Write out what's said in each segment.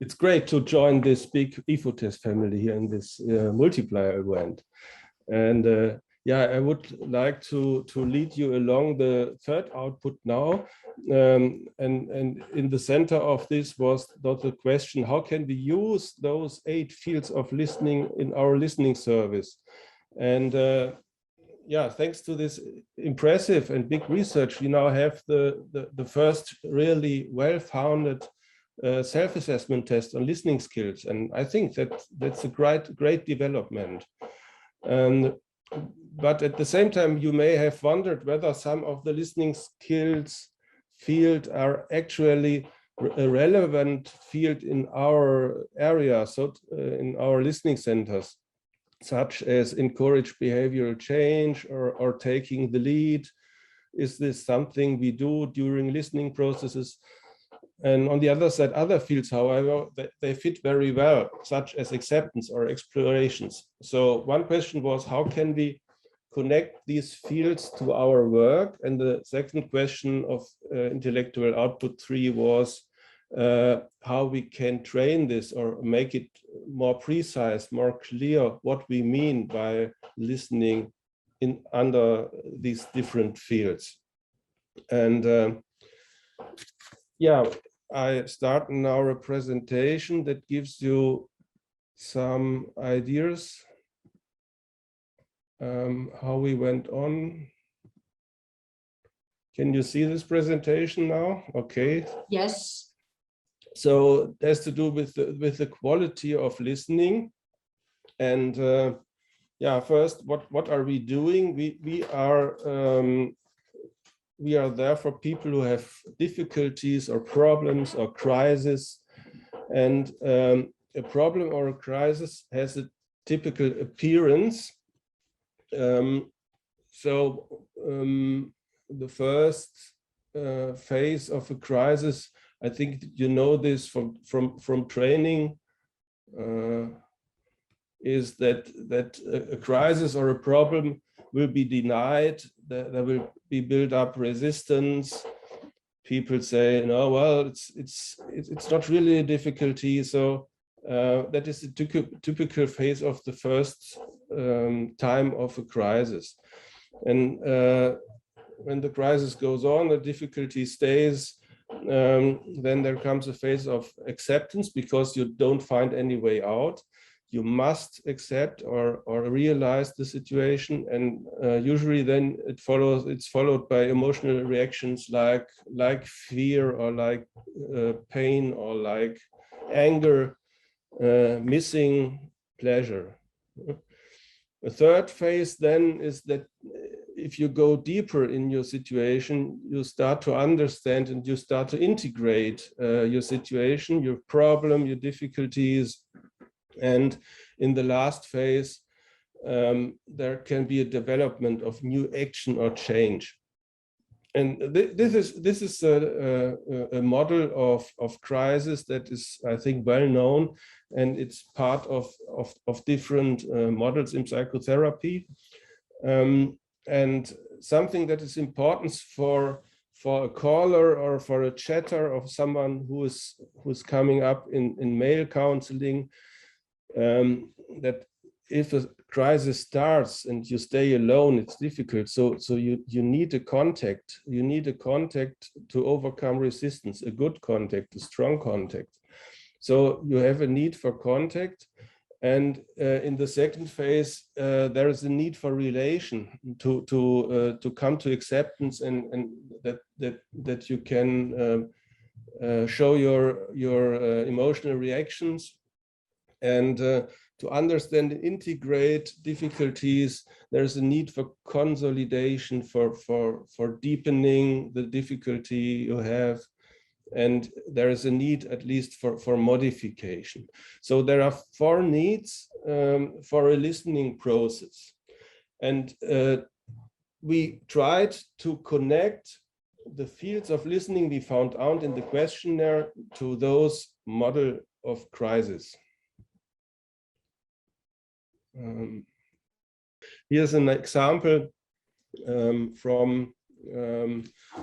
It's great to join this big IFO-test family here in this multiplier event. And yeah, I would like to lead you along the third output now. And in the center of this was the question, how can we use those 8 fields of listening in our listening service? And yeah, thanks to this impressive and big research, we now have the first really well-founded self-assessment test on listening skills, and I think that's a great development. But at the same time, you may have wondered whether some of the listening skills field are actually a relevant field in our area, so in our listening centers, such as encourage behavioral change or taking the lead. Is this something we do during listening processes? And on the other side, other fields, however, they fit very well, such as acceptance or explorations. So one question was, how can we connect these fields to our work? And the second question of intellectual output 3 was how we can train this or make it more precise, more clear what we mean by listening under these different fields. And yeah, I start now a presentation that gives you some ideas how we went on. Can you see this presentation now? Okay. Yes. So it has to do with the quality of listening. And yeah, first, what are we doing? We are there for people who have difficulties or problems or crises. And a problem or a crisis has a typical appearance. The first phase of a crisis, I think you know this from training, is that a crisis or a problem will be denied. There will be built up resistance. People say, no, well, it's not really a difficulty. So that is the typical phase of the first time of a crisis. And when the crisis goes on, the difficulty stays. Then there comes a phase of acceptance because you don't find any way out. You must accept or realize the situation, and usually then it's followed by emotional reactions like fear or like pain or like anger, missing, pleasure. The third phase then is that if you go deeper in your situation, you start to understand and you start to integrate your situation, your problem, your difficulties. And in the last phase, there can be a development of new action or change. And this is a model of crisis that is, I think, well known, and it's part of different models in psychotherapy. And something that is important for a caller or for a chatter of someone who's coming up in male counseling, that if a crisis starts and you stay alone, it's difficult. So you need a contact. You need a contact to overcome resistance, a good contact, a strong contact. So you have a need for contact. And in the second phase, there is a need for relation to come to acceptance, and that you can show your emotional reactions. And to understand and integrate difficulties, there's a need for consolidation, for deepening the difficulty you have. And there is a need, at least, for modification. So there are 4 needs for a listening process. And we tried to connect the fields of listening we found out in the questionnaire to those model of crisis. Here's an example from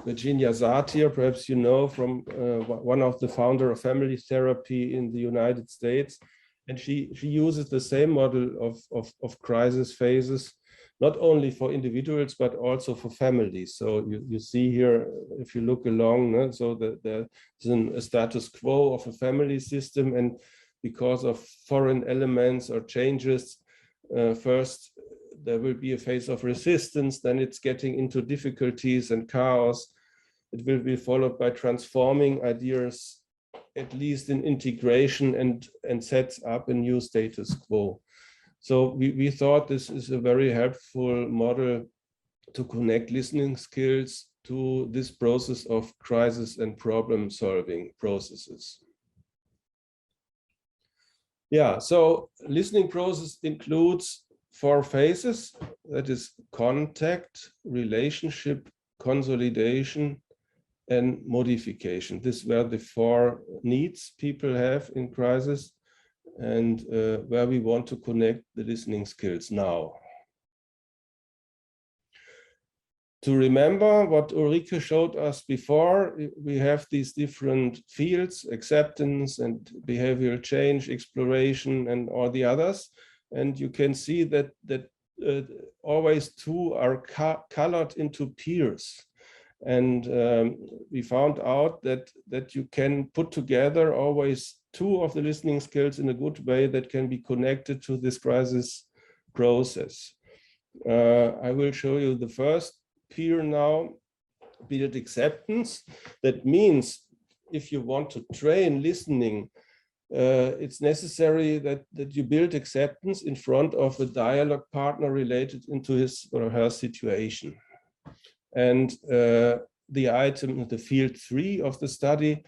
Virginia Satir, perhaps you know, from one of the founder of family therapy in the United States. And she uses the same model of crisis phases, not only for individuals, but also for families. So you see here, if you look along, so there's a status quo of a family system, and because of foreign elements or changes, first there will be a phase of resistance, then it's getting into difficulties and chaos. It will be followed by transforming ideas, at least in integration, and sets up a new status quo. So we thought this is a very helpful model to connect listening skills to this process of crisis and problem solving processes. Yeah, so listening process includes 4 phases. That is contact, relationship, consolidation, and modification. These were the 4 needs people have in crisis, and where we want to connect the listening skills now. To remember what Ulrike showed us before, we have these different fields: acceptance and behavioral change, exploration, and all the others. And you can see that always 2 are colored into peers. And we found out that you can put together always 2 of the listening skills in a good way that can be connected to this crisis process. I will show you the first peer now, build acceptance. That means if you want to train listening, it's necessary that you build acceptance in front of a dialogue partner related into his or her situation. And the item, the field 3 of the study,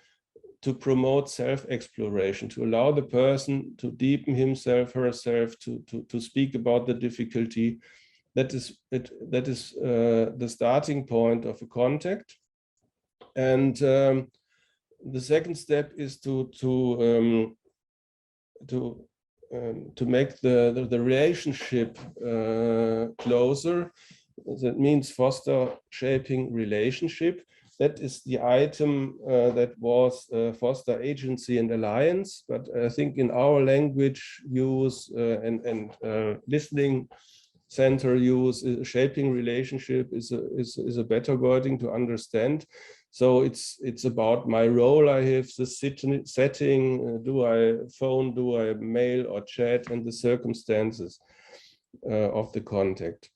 to promote self-exploration, to allow the person to deepen himself, herself, to speak about the difficulty. That is the starting point of a contact. And the second step is to make the relationship closer. That means foster shaping relationship. That is the item that was foster agency and alliance. But I think in our language use and listening center use, shaping relationship is a better wording to understand. So it's about my role I have, the setting, do I phone, do I mail or chat, and the circumstances of the contact.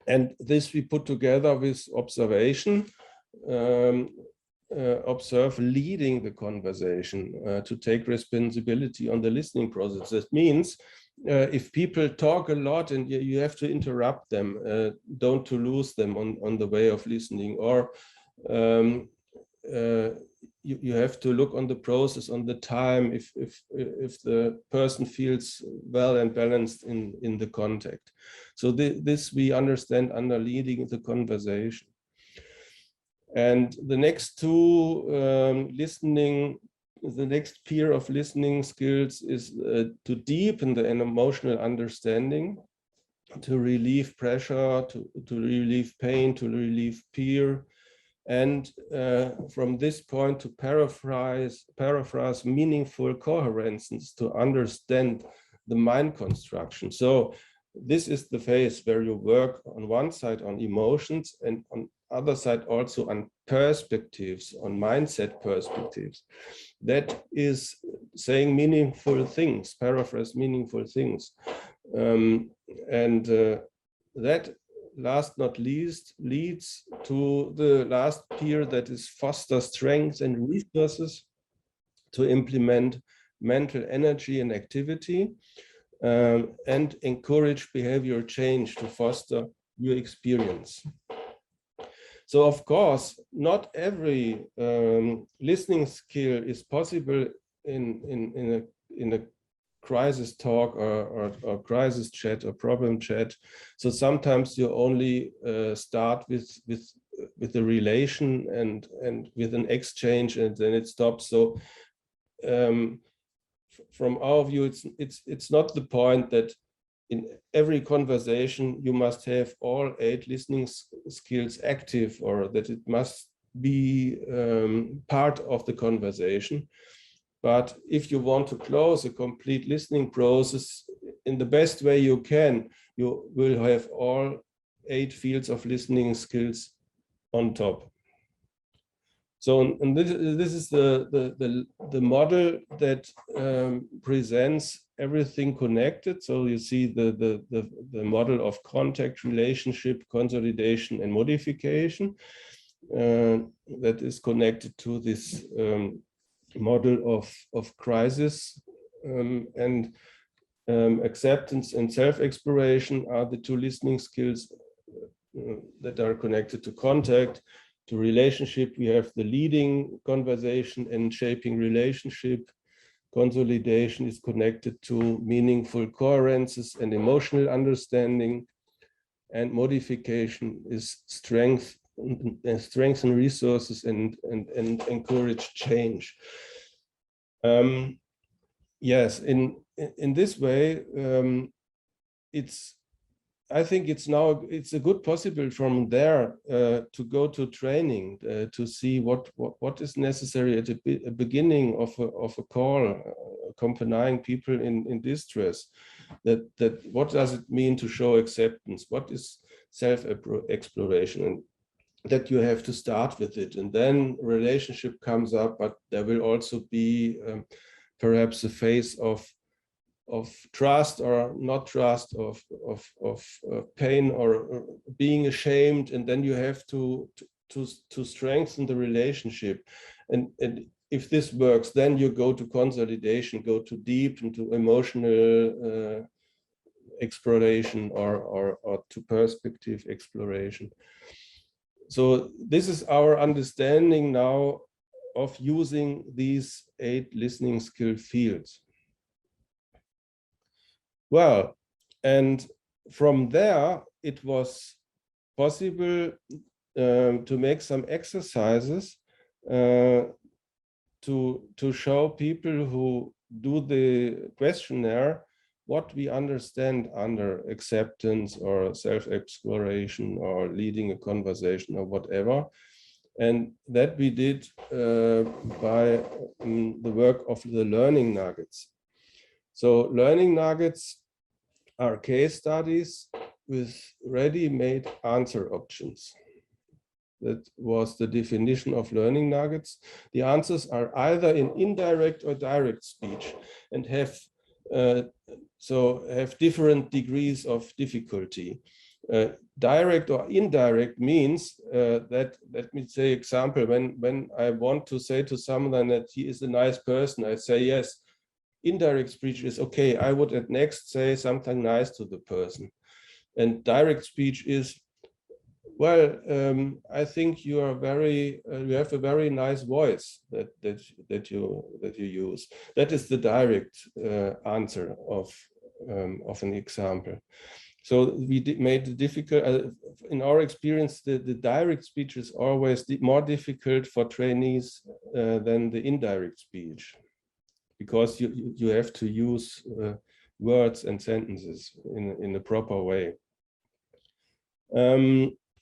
And this we put together with observation, observe leading the conversation, to take responsibility on the listening process. That means if people talk a lot and you have to interrupt them, don't to lose them on the way of listening, or you have to look on the process, on the time, if the person feels well and balanced in the contact. So this we understand under leading the conversation. And the next 2 the next peer of listening skills is to deepen the emotional understanding, to relieve pressure, to relieve pain, to relieve fear, and from this point to paraphrase meaningful coherences, to understand the mind construction. So this is the phase where you work on one side on emotions, and on other side also on perspectives, on mindset perspectives. That is saying meaningful things, paraphrase meaningful things. That last not least leads to the last peer, that is foster strength and resources to implement mental energy and activity, and encourage behavioral change to foster new experience. So of course, not every listening skill is possible in a crisis talk or crisis chat or problem chat. So sometimes you only start with the relation and with an exchange, and then it stops. So from our view, it's not the point that in every conversation, you must have all 8 listening skills active, or that it must be part of the conversation. But if you want to close a complete listening process in the best way you can, you will have all 8 fields of listening skills on top. So, and this is the model that presents everything connected. So you see the model of contact, relationship, consolidation, and modification that is connected to this model of crisis, and acceptance and self-exploration are the 2 listening skills that are connected to contact. To relationship, we have the leading conversation and shaping relationship. Consolidation is connected to meaningful coherences and emotional understanding. And modification is strengthen resources and encourage change. Yes, in this way, I think it's a good possible from there to go to training to see what is necessary at the beginning of a call, accompanying people in distress. That what does it mean to show acceptance? What is self-exploration? And that you have to start with it, and then relationship comes up, but there will also be perhaps a phase of trust or not trust, of pain or being ashamed, and then you have to strengthen the relationship. And if this works, then you go to consolidation, go to deep into emotional exploration or to perspective exploration. So this is our understanding now of using these 8 listening skill fields. Well, and from there, it was possible to make some exercises to show people who do the questionnaire what we understand under acceptance or self-exploration or leading a conversation or whatever. And that we did by the work of the learning nuggets. So learning nuggets are case studies with ready-made answer options. That was the definition of learning nuggets. The answers are either in indirect or direct speech and have different degrees of difficulty. Direct or indirect means that, let me say example, when I want to say to someone that he is a nice person, I say yes. Indirect speech is okay, I would at next say something nice to the person. And direct speech is, well, I think you are you have a very nice voice that you use. That is the direct answer of an example. So we made it difficult. In our experience, the direct speech is always more difficult for trainees than the indirect speech, because you have to use words and sentences in a proper way.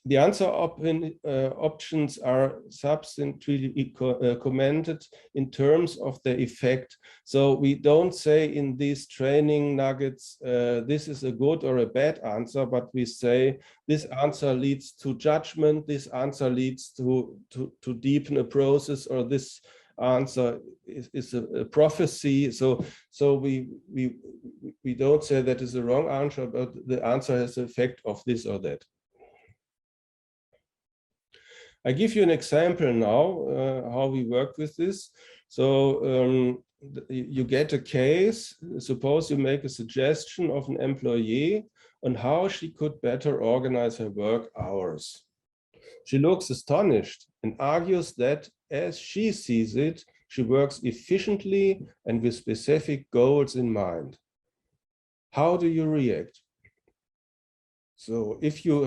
The answer options are substantially commented in terms of their effect. So we don't say in these training nuggets, this is a good or a bad answer, but we say this answer leads to judgment, this answer leads to deepen a process, or this answer is a prophecy. So we don't say that is the wrong answer, but the answer has the effect of this or that. I give you an example now how we work with this. So you get a case. Suppose you make a suggestion of an employee on how she could better organize her work hours. She looks astonished and argues that as she sees it, she works efficiently and with specific goals in mind. How do you react? So if you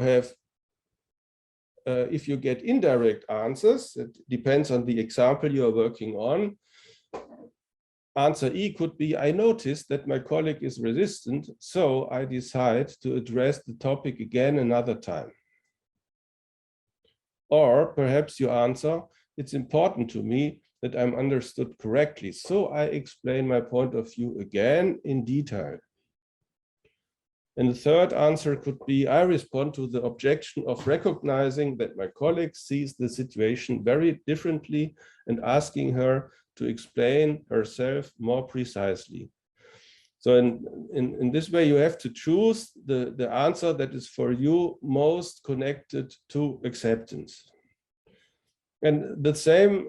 get indirect answers, it depends on the example you are working on. answer E could be, I noticed that my colleague is resistant, so I decide to address the topic again another time. Or perhaps you answer, it's important to me that I'm understood correctly, so I explain my point of view again in detail. And the third answer could be, I respond to the objection of recognizing that my colleague sees the situation very differently and asking her to explain herself more precisely. So in this way, you have to choose the answer that is for you most connected to acceptance. And the same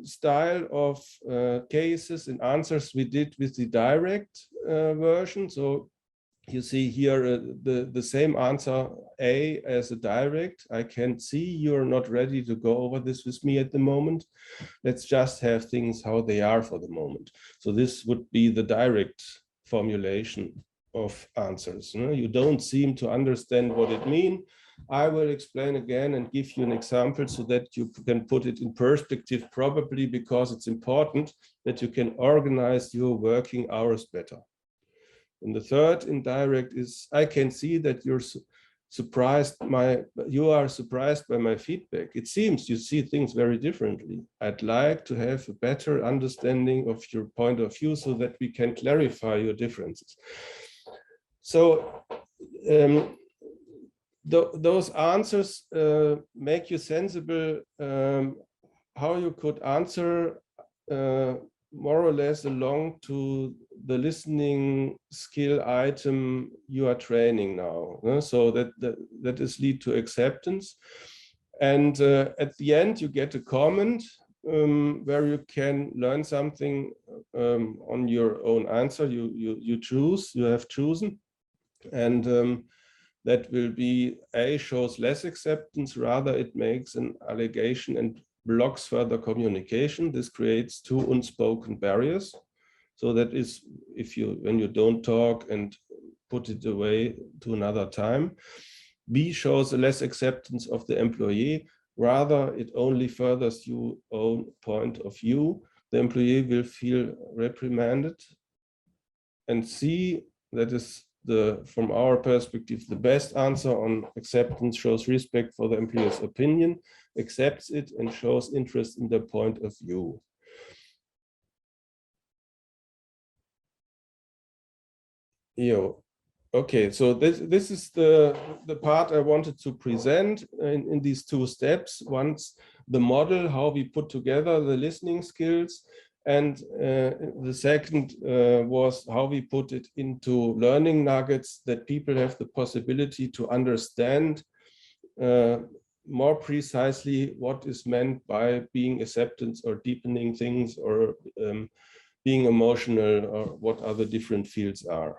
style of cases and answers we did with the direct version. So you see here the same answer A as a direct. I can see you're not ready to go over this with me at the moment. Let's just have things how they are for the moment. So this would be the direct formulation of answers. You don't seem to understand what it means. I will explain again and give you an example so that you can put it in perspective, probably because it's important that you can organize your working hours better. And the third indirect is, I can see that you are surprised by my feedback. It seems you see things very differently. I'd like to have a better understanding of your point of view so that we can clarify your differences. So those answers make you sensible how you could answer more or less along to the listening skill item you are training now. So that is lead to acceptance. And at the end, you get a comment where you can learn something on your own answer. You have chosen. And that will be, A, shows less acceptance, rather it makes an allegation and blocks further communication. This creates two unspoken barriers. So that is, when you don't talk and put it away to another time. B shows a less acceptance of the employee, rather it only furthers your own point of view. The employee will feel reprimanded. And C, that is from our perspective, the best answer on acceptance, shows respect for the employee's opinion, accepts it, and shows interest in their point of view. Okay, so this is the part I wanted to present in these two steps. Once the model, how we put together the listening skills, and the second was how we put it into learning nuggets that people have the possibility to understand more precisely what is meant by being acceptance or deepening things or being emotional, or what other different fields are.